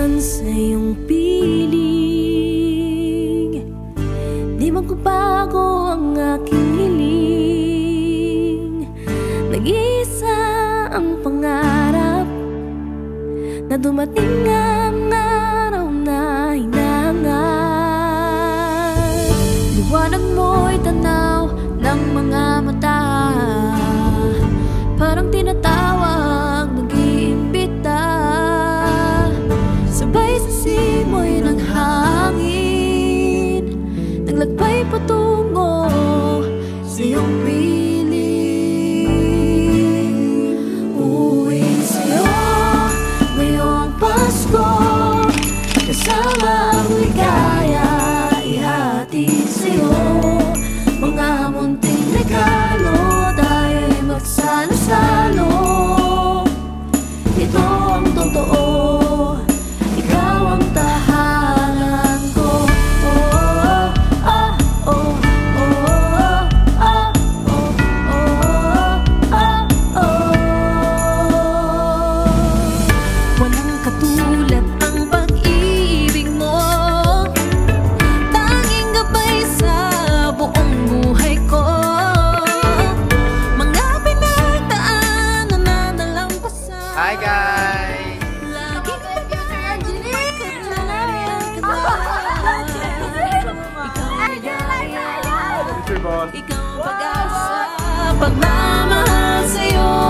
man sa iyong piling, di magbabago ang aking hiling. Nag-iisa ang pangarap na dumating ang araw na hinahangad. Liwanag mo'y tanaw ng mga mata, parang tinatawag, nag-iimbita. Sabay sa simoy ng hangin, naglakbay patungo sa iyong piling. Uuwi sa'yo ngayong Pasko, kasama ang ligaya, ihatid sa'yo mga munting regalo. Tayo'y magsalo-salo, ito ang totoo, ikaw ang tahanan ko. Walang katulad ang pag-ibig mo, tanging gabay sa buong buhay ko. Mga pinagdaanan na nalampasan. Hi guys! Lagi ka Angelique! Future boss. Ikaw ang pag-asa, pagmamahal sa'yo.